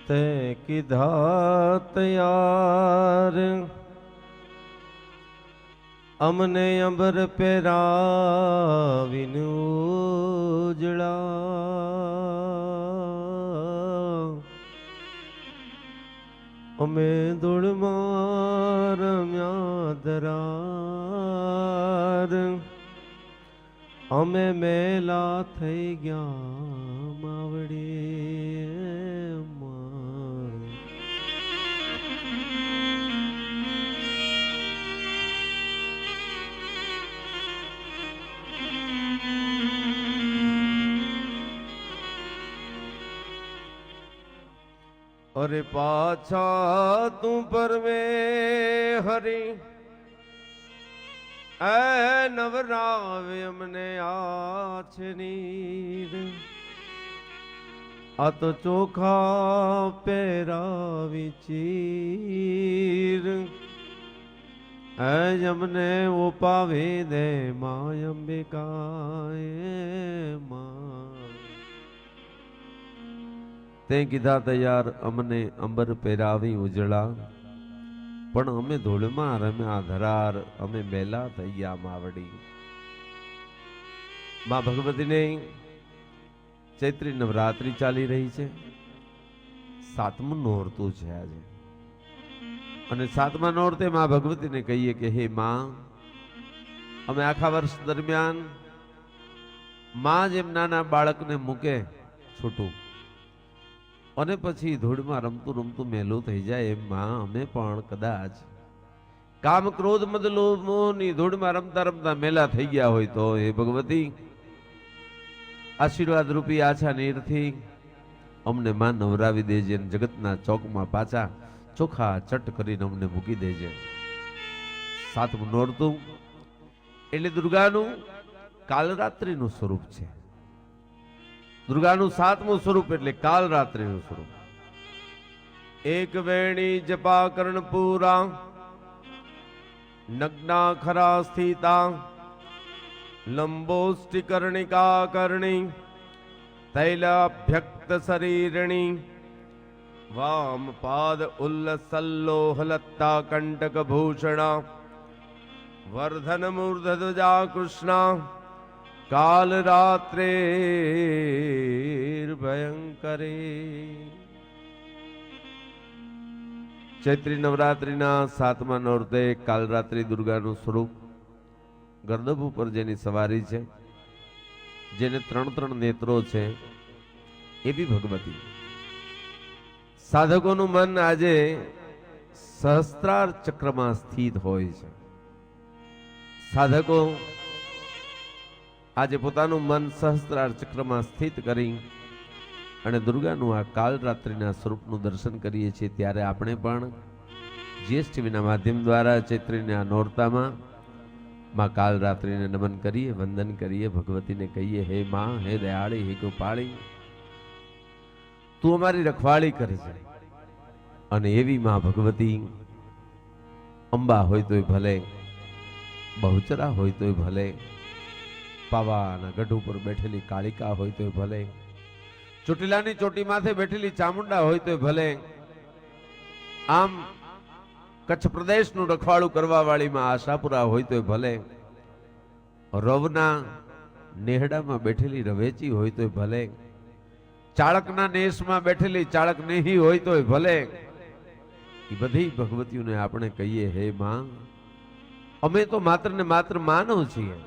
તે કીધા તૈયાર અમને અંબર પહેરાવીને ઉજળા અમે ધૂળમાં રમ્યા ધરાર અમે મેલા થઈ ગયા માવડી અરે પાછા તું પરમે હરી એ નવરાવે અમને આ છે નીર આ તો ચોખા પહેરાવી ચીર એ અમને ઓપાવી દે માય અંબિકાએ મા તે કીધા તૈયાર અમને અંબર પહેરાવી ઉજળા પણ અમે ધૂળમાં રમ્યા ધરાર અમે મેલા થઈ ગયા માવડી. માં ભગવતીને ચૈત્રી નવરાત્રી ચાલી રહી છે. 7મું નોરતું છે આજે અને 7મા નોરતે માં ભગવતીને કહીએ કે હે માં અમે આખા વર્ષ દરમિયાન માં જેમ નાના બાળકને મૂકે છૂટું અને પછી ધૂળમાં રમતું રમતું મેલું થઈ જાય એમ માં અમે પણ કદાચ કામ ક્રોધ મદ લોભ મોહની ધૂળમાં રમતા રમતા મેલા થઈ ગયા હોય તો હે ભગવતી આશીર્વાદ રૂપી આછા નીરથી અમને માં નવરાવી દેજે અને જગતના ચોકમાં પાછા ચોખા ચટ કરીને અમને મૂકી દેજે. 7મું નોરતું એટલે દુર્ગાનું કાલરાત્રિનું સ્વરૂપ છે. દુર્ગાનું 7મું સ્વરૂપ એટલે કાલરાત્રિનું સ્વરૂપ. એક વેણી જપા કર્ણપુરા નગ્ના ખરા સ્થિતા લંબોષ્ટિ કર્ણિકા કર્ણી તૈલાભ્યક્ત શરીરણી વામ પાદ ઉલ્લસલ્લોહલત્તા કંટક ભૂષણા વર્ધન મૂર્ધ ધ્વજા કૃષ્ણા કાલ રાત્રે ભયંકરે. ચૈત્રી નવરાત્રિના 7મા નોરતે કાલરાત્રિ દુર્ગાનું સ્વરૂપ ગર્દભ ઉપર જેની સવારી છે, જેને 3 નેત્રો છે એવી ભગવતી. સાધકોનું મન આજે સહસ્ત્રાર ચક્રમાં સ્થિત હોય છે. સાધકો આજે પોતાનું મન સહસ્ત્રાર ચક્રમાં સ્થિત કરી અને દુર્ગાનું આ કાલરાત્રિના સ્વરૂપનું દર્શન કરીએ છીએ. ત્યારે આપણે પણ જીએસટીવીના માધ્યમ દ્વારા ચૈત્રીના નોરતામાં માં કાલરાત્રિને નમન કરીએ, વંદન કરીએ, ભગવતીને કહીએ હે માં, હે દયાળી, હે કૃપાળી, તું અમારી રખવાળી કરી છે. અને એવી માં ભગવતી અંબા હોય તોય ભલે, બહુચરા હોય તોય ભલે, પાવાના ગઢ ઉપર બેઠેલી કાળિકા હોય તોય ભલે, ચોટીલાની ચોટી માથે બેઠેલી ચામુંડા હોય તોય ભલે, આમ કચ્છ પ્રદેશનું રખવાળું કરવા વાળી માં આશાપુરા હોય તોય ભલે, રવના નેહડામાં બેઠેલી રવેચી હોય તોય ભલે, ચાળકના નેશમાં બેઠેલી ચાળક નેહી હોય તોય ભલે, એ બધી ભગવતીઓને આપણે કહીએ હે માં, અમે તો માત્ર ને માત્ર માનવ છીએ.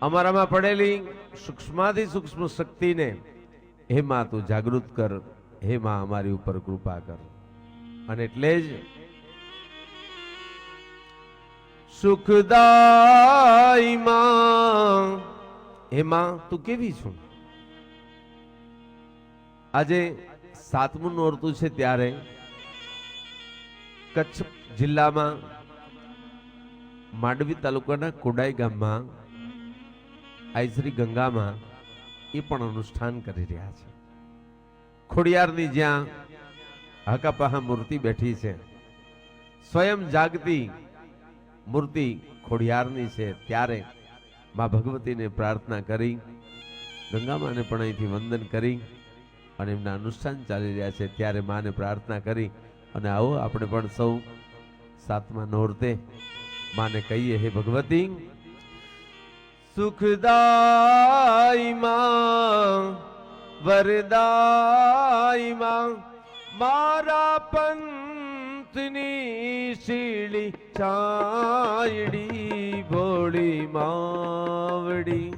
અમારામાં પડેલી સૂક્ષ્માથી સૂક્ષ્મ શક્તિને હે માં તું જાગૃત કર, હે માં અમારી ઉપર કૃપા કર. અને એટલે જ સુખદાઈ માં, હે માં તું કેવી છું. આજે 7મું નોરતું છે ત્યારે કચ્છ જિલ્લામાં માંડવી તાલુકાના કોડાઈ ગામમાં આઈશ્રી ગંગામાં એ પણ અનુષ્ઠાન કરી રહ્યા છે. ખોડિયારની જ્યાં હાકાપાહા મૂર્તિ બેઠી છે, સ્વયં જાગતી મૂર્તિ ખોડિયારની છે, ત્યારે માં ભગવતીને પ્રાર્થના કરી, ગંગામાને પણ અહીંથી વંદન કરી અને એમના અનુષ્ઠાન ચાલી રહ્યા છે ત્યારે માને પ્રાર્થના કરી અને આવો આપણે પણ સૌ સાતમા નોરતે માને કહીએ, હે ભગવતી સુખદાઈ માં વરદાઈ માં મારા પંથની શીળી છાયડી ભોળી માવડી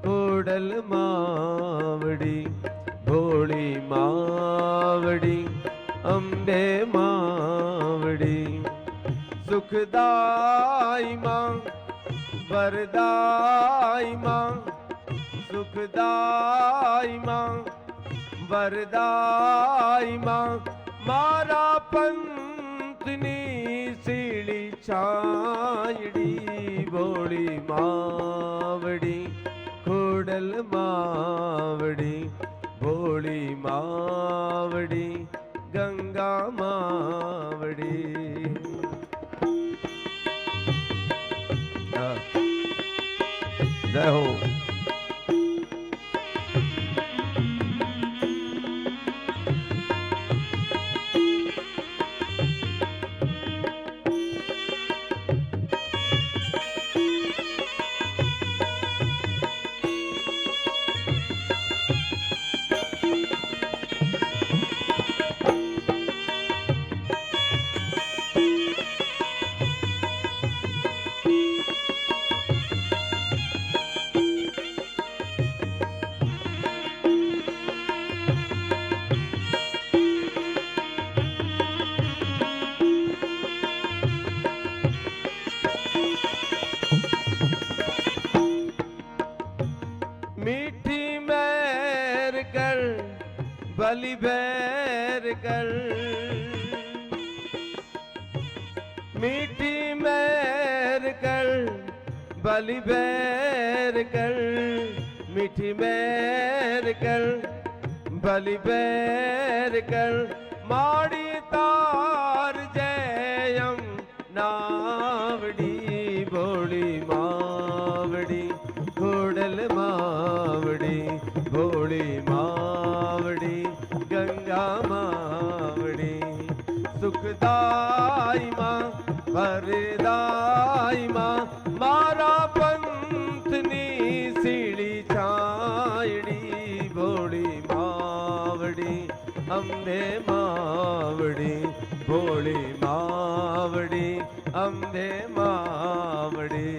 કોડલ માવડી ભોળી માવડી અંબે માવડી સુખદાઈ માં વરદાઈ માં સુખદાઈ માં વરદાઈ માં મારા પંથની શીળી છાયડી ભોળી માવડી ખોડલ માવડી ભોળી માવડી ગંગા માવડી. જય હો. भली बैर कर मीठी मैर कर भली बैर कर मीठी मैर कर भली बैर कर माड़ी तार जयम नावड़ी भोली मावड़ी घोड़ल मावड़ी भोली मावड़ी गंगा मावड़ी सुखदाई माँ वरदाई माँ मारा पंथनी सीढ़ी छायड़ी भोली मावड़ी अम्बे मावड़ी भोली मावड़ी अम्बे मावड़ी.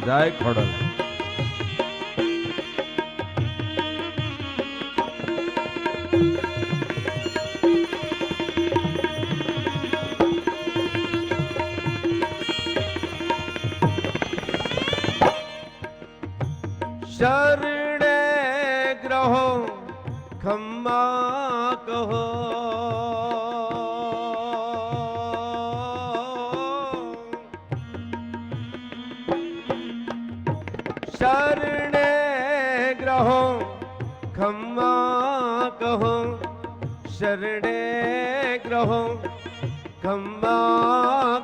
जय खोडल. शरणे ग्रहो खम्मा कहो शरणे ग्रहो खम्मा कहो शरणे ग्रहो खम्मा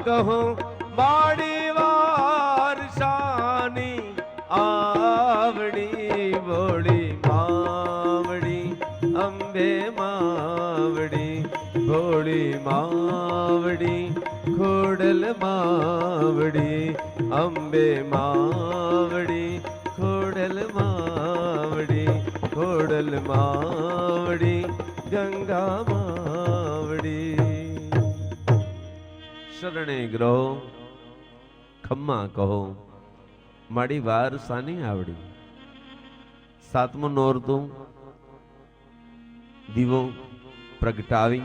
कहो माड़ी वार शानी आवड़ी भोली मावड़ी अम्बे मावड़ी भोली मावड़ी खोडल मावड़ी अम्बे मावड़ी खोडल मावड़ी खोडल मावड़ी गंगा मावड़ी. शरणे ग्रहो खम्मा कहो माड़ी वार सानी आवड़ी. सातमो नोरतुं दीवो प्रगटावी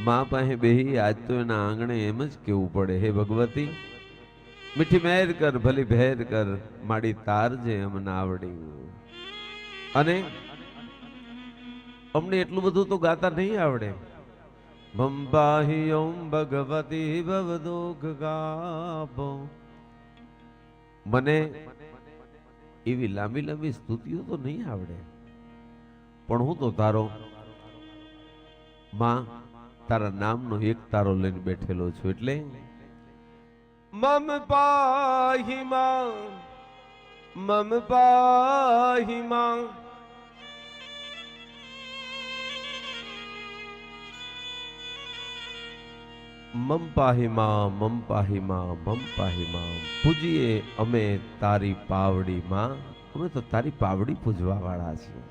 मां पाहे बेही आज तो एना आंगणे एम ज केवुं पड़े, हे भगवती मीठी मेर कर भली भेर कर माड़ी तार जे अमने आवड़ी. अने अमने एटલું બધું તો ગાતા નહીં આવડે મમ પાહી ઓમ ભગવતી ભવદુઃખ ગાપો. મને એવી લાંબી લાંબી સ્તુતિઓ તો નહીં આવડે, પણ હું તો તારો માં તારા નામનો એક તારો લઈને બેઠેલો છું. એટલે મમ પાહી માં, મમ પાહી માં. મમ પાહી માં, મમ પાહી માં, મમ પાહી માં. પૂજીએ અમે તારી પાવડી માં. અમે તો તારી પાવડી પૂજવા વાળા છીએ.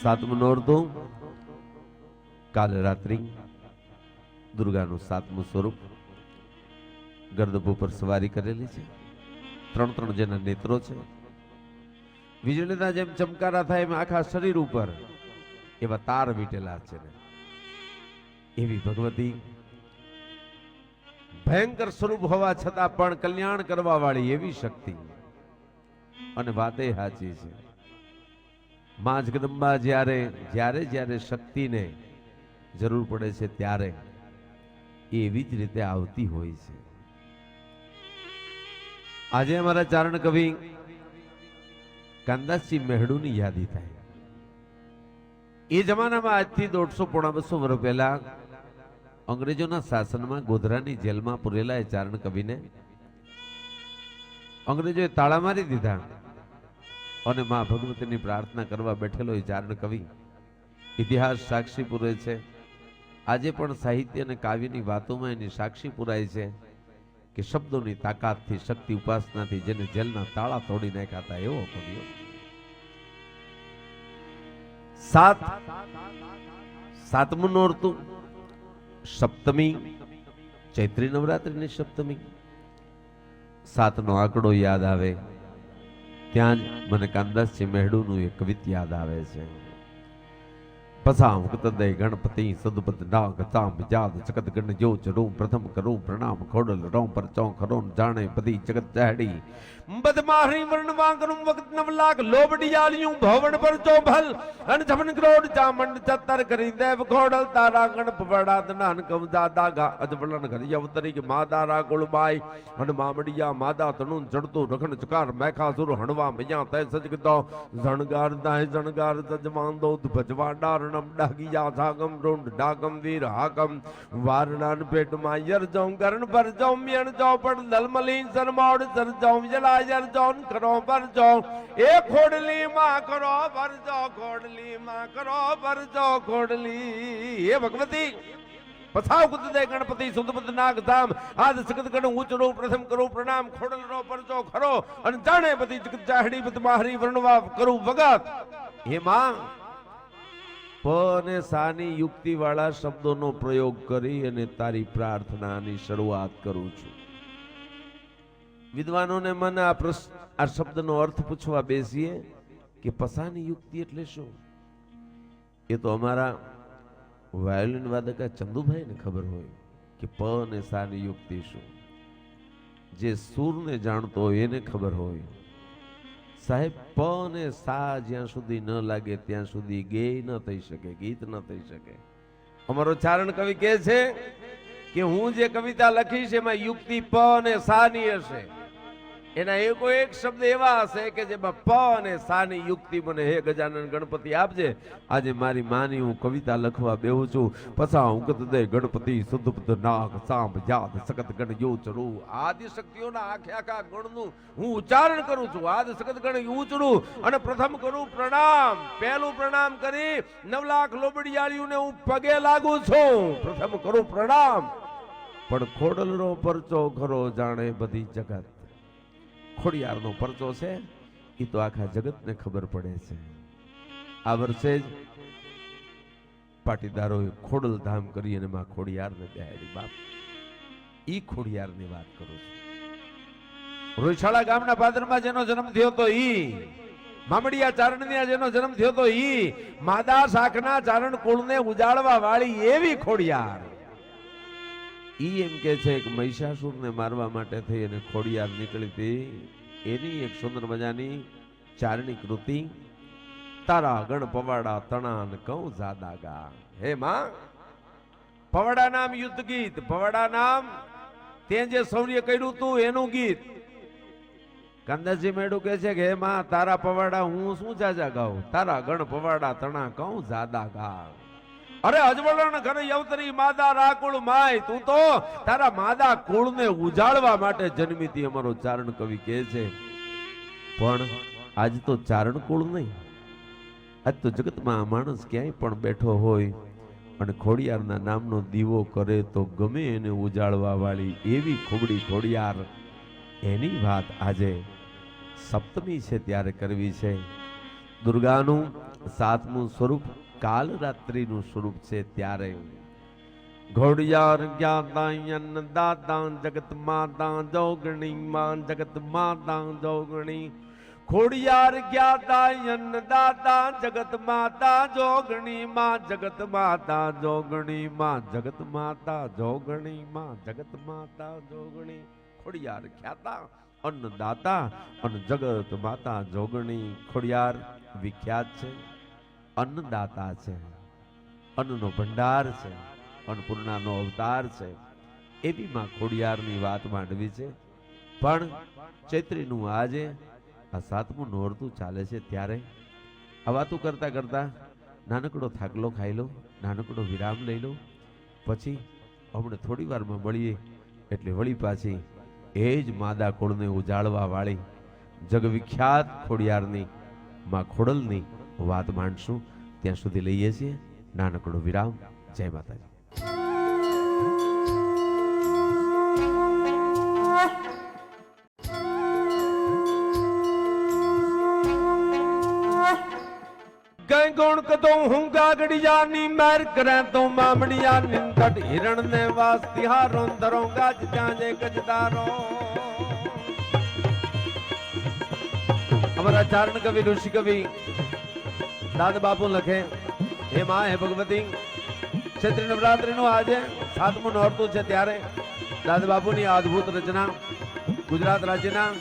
સાતમું નોરતું કાલે રાત્રિ દુર્ગાનું સાતમું સ્વરૂપ ગર્દભ ઉપર સવારી કરેલી છે. ત્રણ ત્રણ જેના નેત્રો છે, વીજળીના જેમ ચમકારા થાય એમ આખા શરીર ઉપર એવા તાર વીટેલા છે ને એવી ભગવતી ભયંકર સ્વરૂપ હોવા છતાં પણ કલ્યાણ કરવા વાળી એવી શક્તિ. અને વાતે સાચી છે, માં જગદંબા જ્યારે જ્યારે જ્યારે શક્તિને જરૂર પડે છે ત્યારે એવી જ રીતે આવતી હોય છે. આજે અમારા ચારણ કવિ કાનદાસજી મેહડુની યાદી થાય. એ જમાનામાં આજથી 150-200 વર્ષ પહેલા અંગ્રેજોના શાસનમાં ગોધરાની જેલમાં પૂરેલા એ ચારણ કવિને અંગ્રેજોએ તાળા મારી દીધા અને માં ભગવતીની પ્રાર્થના કરવા બેઠેલો એ ચારણ કવિ ઇતિહાસ સાક્ષી પૂરે છે. આજે પણ સાહિત્ય અને કાવ્યની વાતોમાં એની સાક્ષી પુરાય છે કે શબ્દોની તાકાતથી, શક્તિ ઉપાસનાથી જેને જેલના તાળા તોડી નાખ્યા હતા એવો કવિઓ. સાતમું નોરતું સપ્તમી, ચૈત્રી નવરાત્રિની સપ્તમી. સાતનો આંકડો યાદ આવે ત્યાં જ મને કાનદાસજી મેહડુનું એક કવિત યાદ આવે છે. પસામ કતદય ગણપતિ સદપત નાગ તામ જાદ જગત ગણ જો ચરું પ્રથમ કરું પ્રણામ ખોડલ રોમ પર ચૌ ખરોન જાણે બધી જગત ચાહડી બદમાહરી વર્ણ વાંગનું વખત 9 લાખ લોબડિયાલિયું ભવન પર ચોભલ અન જમન ક્રોડ ચામંડ ચતર કરી દેવ ખોડલ તારા ગણ પવડા દનાન કવજા દાગા અજબલન ઘરી અવતરી કે માદારા કુળબાઈ અન મામડિયા માદા તણું જડતો રખણ ચકાર મેખાસુર હણવા મૈયા તય સજગતો જણગાર દાય જણગાર જજમાન દો ભજવા ડાર ડાગિયા સાગમ રોંડ ડાગમ વીર હાકમ વારણાન પેટ માં યર જાઉં કરણ પર જાઉં મેણ જાઉં પણ દલમલી સરમાડ સર જાઉં જલા યર જાઉં કરો પર જાઉં એ ખોડલી માં કરો પર જાઉં ખોડલી માં કરો પર જાઉં ખોડલી એ ભગવતી પછાવ કુદે ગણપતિ સુદપત નાગ ધામ આદ સગત ગણ ઊંચડો પ્રથમ કરો પ્રણામ ખોડલ રો પર જાઉં ખરો અને જાણે બધી જગત ચાહડી બધ માહરી વર્ણવા કરું વગત. હે માં પ અને સાની યુક્તિ વાળા શબ્દોનો પ્રયોગ કરી અને તારી પ્રાર્થનાની શરૂઆત કરું છું. વિદ્વાનોને મને આ શબ્દનો અર્થ પૂછવા બેસીએ કે પસાની યુક્તિ એટલે શું? એ તો અમારા વાયોલિન વાદક ચંદુભાઈને ખબર હોય કે પ અને સાની યુક્તિ શું. જે સૂરને જાણતો હોય એને ખબર હોય. સાહેબ, પ અને સા જ્યાં સુધી ન લાગે ત્યાં સુધી ગેય ન થઈ શકે, ગીત ન થઈ શકે. અમારો ચારણ કવિ કહે છે કે હું જે કવિતા લખીશ એમાં યુક્તિ પ અને સા ની હશે. એના એકો એક શબ્દ એવા હશે કે જેમાં પ અને સા ની યુક્તિ મને હે ગજાનન ગણપતિ આપજે. આજે મારી માની હું કવિતા લખવા બેહું છું. પસા હું દે ગણપતિ સુધપત નાગ સાંભ જાત સકત ગણ યો ચડું. આદિ શક્તિઓના આખે આખા ગણનું હું ઉચ્ચારણ કરું છું. આદિ સકત ગણ ઉચડું અને પ્રથમ કરું પ્રણામ. પહેલું પ્રણામ કરી 9 લાખ લોબડિયાળીઓને હું પગે લાગુ છું. પ્રથમ કરું પ્રણામ. પણ ખોડલનો પરચો ખરો જાણે બધી જગત. ખોડિયારનો પરચો છે એ તો આખા જગતને ખબર પડે છે. આ વર્ષે જ પાટીદારોએ ખોડલ ધામ કરી અને માં ખોડિયારને બેહાડી. બાપ, ઈ ખોડિયારની વાત કરું છું. રોયશાળા ગામના પાદરમાં જેનો જન્મ થયો તો ઈ, મામડિયા ચારણની જેનો જન્મ થયો તો ઈ, માદા શાખના ચારણ કુળને ઉજાળવા વાળી એવી ખોડિયાર. ઈ એમ કે છે કે મહિષાસુરને મારવા માટે થઈ અને ખોડિયાર નીકળી હતી. એની એક સુંદર મજાની ચારણી કૃતિ તારા ગણ પવાડા તણાન કઉ જાદા ગા. હે માં, પવાડા નામ યુદ્ધ ગીત, પવાડા નામ તે જે શૌર્ય કર્યું તું એનું ગીત. કાંદાજી મેડું કહે છે કે હે માં, તારા પવાડા હું શું જાજા ગાઉં, તારા ગણ પવાડા તણા કહું જાદા ગા. અરે અજવળણ ઘર યવતરી માદા રાકુળ માય, તું તો તારા માદા કુળને ઉજાળવા માટે જન્મી હતી, અમારો ચારણ કવિ કહે છે. પણ આજ તો ચારણ કુળ નહીં, આજ તો જગતમાં માણસ ક્યાંય પણ બેઠો હોય અને ખોડિયારના નામનો દીવો કરે તો ગમે એને ઉજાળવા વાળી એવી ખોબડી ખોડિયાર, એની વાત આજે સપ્તમી છે ત્યારે કરવી છે. દુર્ગાનું 7મું સ્વરૂપ કાલ રાત્રિનું સ્વરૂપ છે ત્યારે ઘોડિયાર જ્ઞાતા દાતા જગત માતા જોગણી માં, જગત માતા જોગણી. ખોડિયાર જ્ઞાતા દાતા જગત માતા જોગણી માં, જગત માતા જોગણી માં, જગત માતા જોગણી માં, જગત માતા જોગણી. ખોડિયાર ખ્યાતા અન્નદાતા અને જગત માતા જોગણી. ખોડિયાર વિખ્યાત છે, અન્નદાતા છે, અન્નનો ભંડાર છે, અન્નપૂર્ણાનો અવતાર છે, એવી માં ખોડિયારની વાત માંડવી છે. પણ ચૈત્રીનું આજે આ 7મું નોરતું ચાલે છે ત્યારે આ વાતો કરતા કરતા નાનકડો થાકલો ખાઈ લો, નાનકડો વિરામ લઈ લો, પછી હમણાં થોડી વારમાં મળીએ એટલે વળી પાછી એ જ માદા કુળને ઉજાળવા વાળી જગવિખ્યાત ખોડિયારની માં ખોડલની વાત માંડશું. ત્યાં સુધી લઈએ છીએ નાનકડો વિરામ. જય માતાજી. કઈ ગુણ કદો હું ગાગડિયાની મેર કરે તો મામડિયાની તટ હિરણ ને વાસ તિહારો ધરો ગાજ ત્યાં જે ગજદારો. અમારા ચારણ કવિ ઋષિ કવિ દાદ બાપુ લખે, હે માં, હે ભગવતી, ચૈત્રી નવરાત્રી નું આજે 7મું નોરતું છે ત્યારે દાદ બાપુની અદ્ભુત રચના ગુજરાત રાજ્યના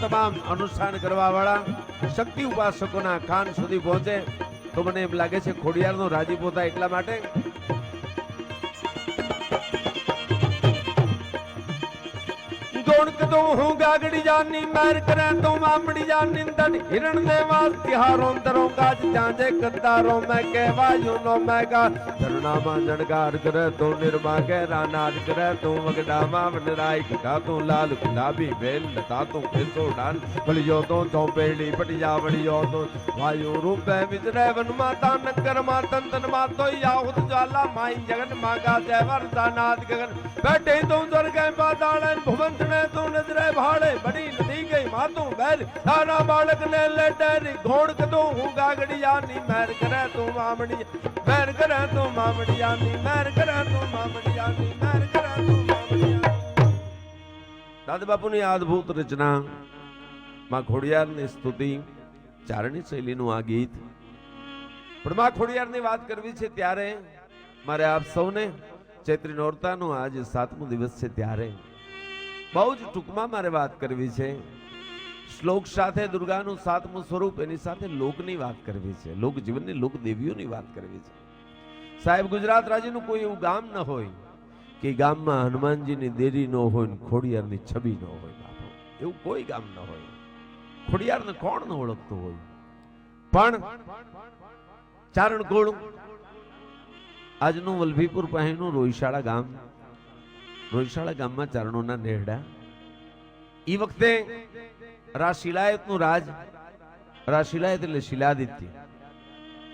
તમામ અનુષ્ઠાન કરવા વાળા શક્તિ ઉપાસકોના કાન સુધી પહોંચે તો મને એમ લાગે છે ખોડિયારનો રાજીપો થાય. એટલા માટે કદો હું ગાગડી જાની મેર કરે તો મામડી જાની તટ હિરણ ને વાસ તિહારો ધરો ગાજ ચાંજે કંદારો મેં કહેવાયું નો મેગા ધરણામાં જણગાર કરે તો નિર્મા કે રાનાર કરે તો વગડામાં વનરાય કટા તો લાલ ગુલાબી બેલ લતા તો કેસો ડાન ભળિયો તો ચોપેડી પટિયા વળિયો તો વાયુ રૂપે વિજરે વન માતા નગર માં તંતન માં તો યાહુત જ્વાલા માઈ જગન માગા જયવર દાનાદ ગગન બેઠે તો સ્વર્ગ પાતાળ ભુવંત ને તો નજરે ભાડે બડી નથી ગઈ માતું બેર તારા બાળક ને લેટરી ઘોડ કદો હું ગાગડિયાની મેર કરે તો મામડી મેર કરે તો મામડિયાની મેર કરે તો મામડિયાની મેર કરે તો મામડિયા. દાદા બાપુની અદ્ભુત રચના માં ખોડિયારની સ્તુતિ ચારણી શૈલીનું આ ગીત. પણ માં ખોડિયારની વાત કરવી છે ત્યારે મારે આપ સૌને ચૈત્રી નોરતાનું આજે 7મું દિવસ છે ત્યારે બહુ જ ટૂંકમાં મારે વાત કરવી છે. શ્લોક સાથે દુર્ગાનું 7મું સ્વરૂપ, એની સાથે લોકની વાત કરવી છે, લોક જીવનની લોક દેવીઓની વાત કરવી છે. સાહેબ, ગુજરાત રાજ્યનું કોઈ એવું ગામ ન હોય કે ગામમાં હનુમાનજીની દેરી ન હોય ને ખોડિયારની છબી ન હોય. બાપો, એવું કોઈ ગામ ન હોય. ખોડિયારને કોણ ન ઓળખતું હોય? પણ ચારણ કુળ આજનું વલભીપુર પાસેનું રોઈશાળા ગામ, રોઈશાળા ગામમાં ચારણોના નેહડા. એ વખતે શિલાયતનું રાજ, શિલાયત એટલે શિલાદિત્ય,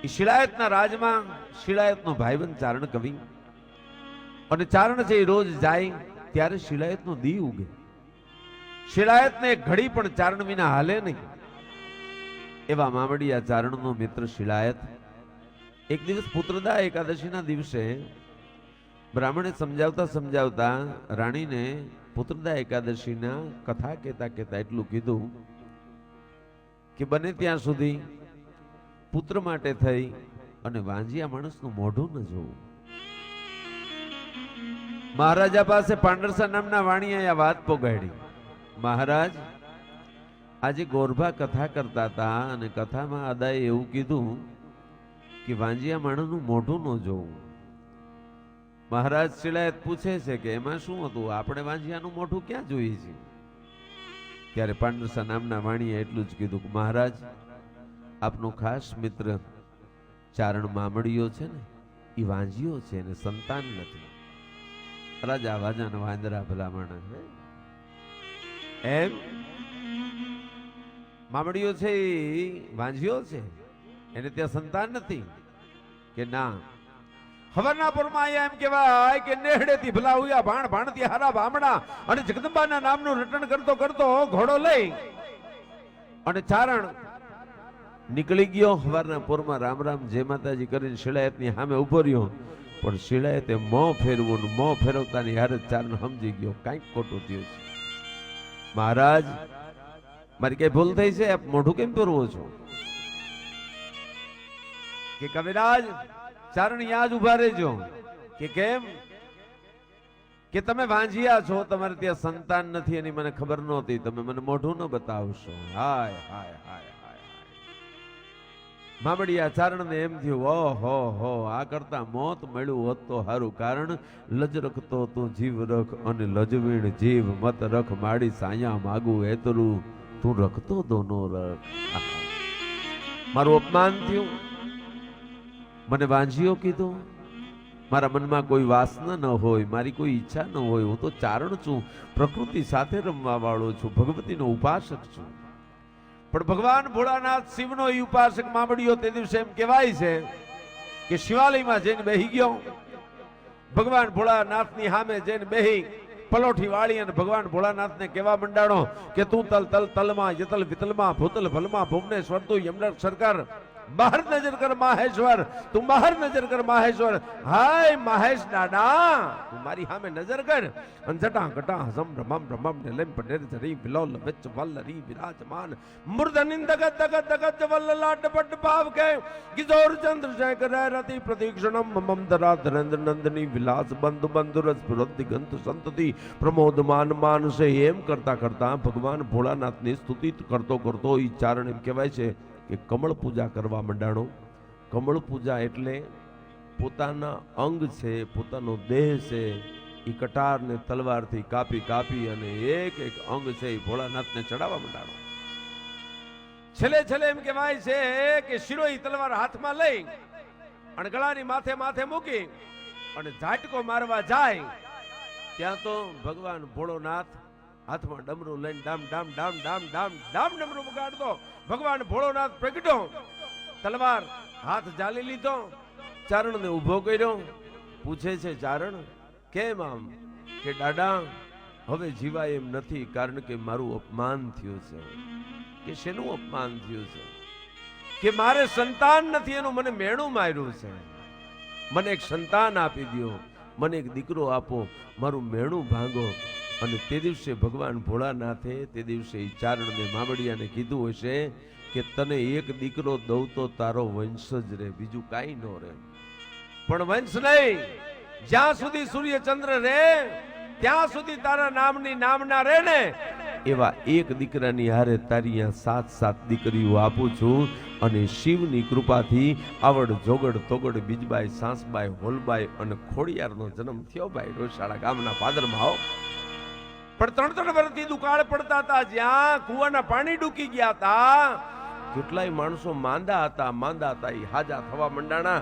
એ શિલાયતના રાજમાં શિલાયતનો ભાઈબંધ ચારણ કવિ, અને ચારણ છે એ રોજ જાય ત્યારે શિલાયતનો દી ઉગે. શિલાયતને એક ઘડી પણ ચારણ વિના હાલે નહીં. એવા મામડિયા ચારણનો મિત્ર શિલાયત એક દિવસ પુત્રદા એકાદશીના દિવસે બ્રાહ્મણે સમજાવતા રાણીને પુત્રદા એકાદશીના કથા કહેતા એટલું કીધું કે બને ત્યાં સુધી પુત્ર માટે થઈ અને વાંજિયા માણસનું મોઢું ન જોવું. મહારાજા પાસે પાંડરસા નામના વાણીએ આ વાત પોગાડી. મહારાજ, આજે ગોરભા કથા કરતા હતા અને કથામાં અદાએ એવું કીધું કે વાંજિયા માણસનું મોઢું ન જોવું. મહારાજ શિલાયત પૂછે છે કે એમાં શું હતું, આપણે વાંજિયાનું મોઢું ક્યાં જોઈએ છીએ? ત્યારે પાંડરસા નામના વાણીએ એટલું જ કીધું કે મહારાજ, આપનો ખાસ મિત્ર ચારણ મામડીઓ છે ને, એ વાંજિયો છે, એને સંતાન નથી. રાજા વાજાના વાંદરા ભલા માણસ એમ મામડીઓ છે એ વાંજિયો છે, એને ત્યાં સંતાન નથી કે ના? હવરના પુરમાં એમ કહેવાય કે નેહડેથી ભલા હુયા ભાણ ભાણથી હારા બામણા અને જગદંબાના નામનું રટણ કરતો કરતો ઘોડો લઈ અને ચારણ નીકળી ગયો. હવારના પુરમાં રામ રામ જય માતાજી કરીને શિલાયતની સામે ઉભો રહ્યો, પણ શિલાયતે મોં ફેરવું ને મોં ફેરવતાની હારે ચારણ સમજી ગયો કાંઈક ખોટું થયું છે. મહારાજ, મારી કઈ ભૂલ થઈ છે? આપ મોઢું કેમ ફેરવો છો? કે કવિરાજ, ચારણ યાદ ઉભા રહેજો. કે કેમ? કે તમે વાંજિયા છો, તમારે ત્યાં સંતાન નથી એની મને ખબર નહોતી, તમે મને મોઢું ન બતાવશો. હાય હાય હાય હાય. મામડિયા ચારણને એમ થયું, ઓહો હો, આ કરતા મોત મળ્યું હોત તો હારું. કારણ લજ રખતો તું જીવ રખ અને લજવીણ જીવ મત રખ, માડી સાયા માગું એતરું તું રખતો તો નો રખ. મારું અપમાન થયું, મને વાંજિયો કીધો. મારા મનમાં કોઈ વાસના ન હોય, મારી કોઈ ઈચ્છા ન હોય. હું તો ચારણ છું, પ્રકૃતિ સાથે રમવા વાળો છું, ભગવતીનો ઉપાસક છું. પણ ભગવાન ભોળાનાથ શિવનો ઈ ઉપાસક મામડીઓ તે દિવસે એમ કહેવાય છે કે શિવાલયમાં જઈને બેહી ગયો. ભગવાન ભોળાનાથની સામે જઈને બેહી પલોઠી વાળી અને ભગવાન ભોળાનાથને કહેવા મંડાણો કે તું તલ તલ તલમાં યતલ વિતલમાં ભૂતલ ભલમાં ભુવનેશ્વર તું યમરાજ સરકાર, બહાર નજર કર માહેશ્વર, તું બહાર નજર કર માહેશ્વર. હાય મહેશ દાદા, તું મારી સામે નજર કર. અને જટા ઘટા હસમ રમમ રમમ ને લેમ પટેર ધરી વિલોલ વિચ વલ્લરી વિરાજમાન મૂર્ધનિંદ દગત દગત દગત વલ્લલાટ પટ ભાવ કે કિશોર ચંદ્ર શેખર રતિ પ્રતીક્ષણમ મમ ધરા ધરેન્દ્ર નંદની વિલાસ બંધુ બંધુ રસ દિગંત સંતતિ પ્રમોદમાન માનસે. એમ કરતા કરતા ભગવાન ભોળાનાથની સ્તુતિ કરતો કરતો ઈ ચારણ એમ કહેવાય છે કે કમળ પૂજા કરવા મંડાણો. કમળ પૂજા એટલે પોતાના અંગ છે, પોતાનો દેહ છે, એ કટાર ને તલવારથી કાપી કાપી અને એક એક અંગ છે એ ભોળાનાથને ચડાવવા મંડાણો. છેલ્લે છેલ્લે એમ કહેવાય છે કે શિરોઈ તલવાર હાથમાં લઈ અને ગળાની માથે માથે મૂકી અને ઝાટકો મારવા જાય, ત્યાં તો ભગવાન ભોળોનાથ હાથમાં ડમરું લઈને ડામ ડામ ડામ ડામ ડામ ડામ ડમરું વગાડતો. ભગવાન ભોળોનાથ પ્રગટ્યો, તલવાર હાથ જાલી લીધો, ચારણને ઊભો કર્યો. પૂછે છે ચારણ, કેમ આમ? કે દાદા, હવે જીવાય એમ નથી, કારણ કે મારું અપમાન થયું છે. કે શેનું અપમાન થયું છે? કે મારે સંતાન નથી, એનું મને મેણું માર્યું છે. મને એક સંતાન આપી દો, મને એક દીકરો આપો, મારું મેણું ભાંગો. અને તે દિવસે ભગવાન ભોળાનાથે તે દિવસે ચારણને મામડિયાને કીધું હશે કે તને એક દીકરો દઉં તો તારો વંશ જ રહે, બીજું કાંઈ ન રહે. પણ વંશ નહીં, જ્યાં સુધી સૂર્ય ચંદ્ર રહે ત્યાં સુધી તારા નામની નામના રહે ને, એવા એક દીકરાની હારે તારી અહીંયા 7 દીકરીઓ આપું છું. અને શિવની કૃપાથી આવડ જોગડ તોગડ બીજબાઈ સાંસબાઈ હોલબાઈ અને ખોડિયારનો જન્મ થયો. ભાઈ રોશાળા ગામના પાદરમાં આવો. પણ 3 વર્ષથી દુકાળ પડતા હતા, જ્યાં કુવાના પાણી ડૂકી ગયા હતા. કેટલાય માણસો માંદા હતા એ હાજા થવા મંડાણા,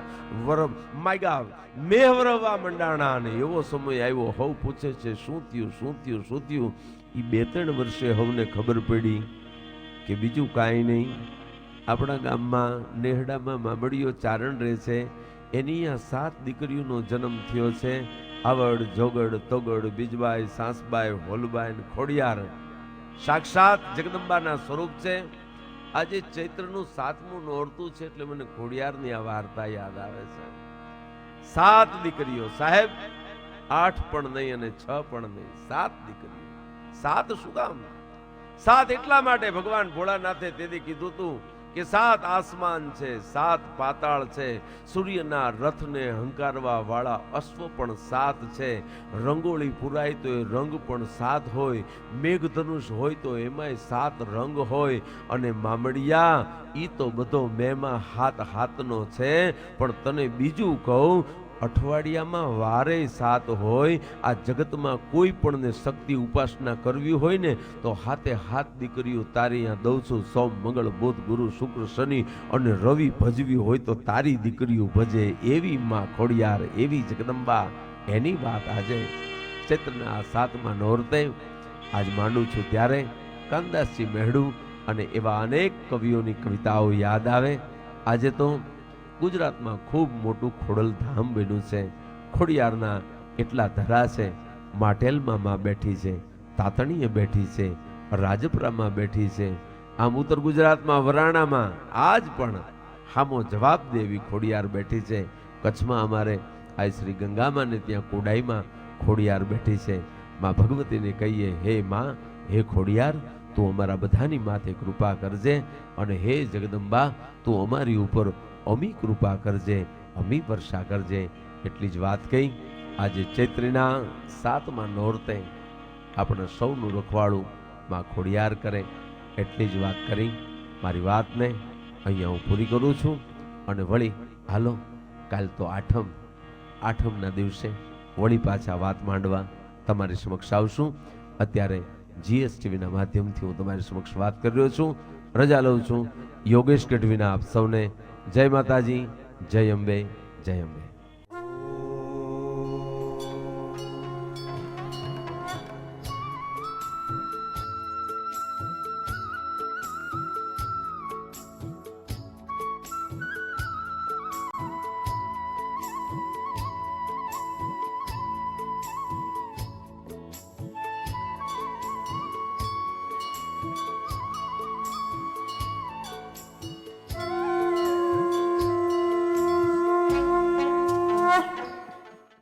માગ્યા મેહવરવા મંડાણા. અને એવો સમય આવ્યો, હવ પૂછે છે શું થયું શું થયું શું થયું? એ 2-3 વર્ષે હવને ખબર પડી કે બીજું કાંઈ નહીં. આપણા ગામમાં નેહડામાં મામડીઓ ચારણ રહે છે, એની આ 7 દીકરીઓનો જન્મ થયો છે. આવડ જોગડ તોગડ બીજબાઈ સાંસબાઈ હોલબાઈ ખોડિયાર સાક્ષાત જગદંબાના સ્વરૂપ છે. આજે ચૈત્રનું 7મું નોરતું છે એટલે મને ખોડિયારની આ વાર્તા યાદ આવે છે. 7 દીકરીઓ સાહેબ, 8 પણ નહીં અને 6 પણ નહીં, 7 દીકરીઓ. 7 શું કામ? 7 એટલા માટે ભગવાન ભોળાનાથે તેથી કીધું તું કે 7 આસમાન છે, 7 પાતાળ છે, સૂર્યના રથને હંકારવા વાળા અશ્વ પણ 7 છે, રંગોળી પુરાય તો એ રંગ પણ 7 હોય, મેઘધનુષ હોય તો એમાંય 7 રંગ હોય, અને મામડિયા ઈ તો બધો મેમાં હાથનો છે. પણ તને બીજું કહું, અઠવાડિયામાં વારે 7 હોય. આ જગતમાં કોઈ પણને શક્તિ ઉપાસના કરવી હોય ને તો હાથે હાથ દીકરીઓ તારી અહીંયા દઉં છું. સોમ, મંગળ, બુધ, ગુરુ, શુક્ર, શનિ અને રવિ ભજવી હોય તો તારી દીકરીઓ ભજે. એવી માં ખોડિયાર, એવી જગદંબા, એની વાત આજે ચૈત્રના 7મા નોરતે આજ માંડું છું. ત્યારે કાનદાસજી મેહડુ અને એવા અનેક કવિઓની કવિતાઓ યાદ આવે. આજે તો ગુજરાતમાં ખૂબ મોટું ખોડલધામ બન્યું છે. ખોડિયારના એટલા ધરા છે. માટેલમાં માં બેઠી છે, તાતણીએ બેઠી છે, રાજપરામાં બેઠી છે. આમ ઉત્તર ગુજરાતમાં વરાણામાં આજ પણ હામો જવાબ દેવી ખોડિયાર બેઠી છે. કચ્છમાં અમારે આ શ્રી ગંગામાને ત્યાં કોડાઈમાં ખોડિયાર બેઠી છે. માં ભગવતીને કહીએ, હે માં, હે ખોડિયાર, તું અમારા બધાની માથે કૃપા કરજે, અને હે જગદંબા, તું અમારી ઉપર અમી કૃપા કરજે, અમી વર્ષા કરજે. એટલી જ વાત કહી. આજે ચૈત્રીના 7મા નોરતે આપણે સૌનું રખવાળું માં ખોડિયાર કરે, એટલી જ વાત કરી. મારી વાતને અહીંયા હું પૂરી કરું છું. અને વળી હાલો, કાલ તો આઠમના દિવસે વળી પાછા વાત માંડવા તમારી સમક્ષ આવશું. અત્યારે GSTVના માધ્યમથી હું તમારી સમક્ષ વાત કરી રહ્યો છું. રજા લઉં છું. યોગેશ ગઢવીના આપ સૌને જય માતાજી, જય અંબે, જય અંબે.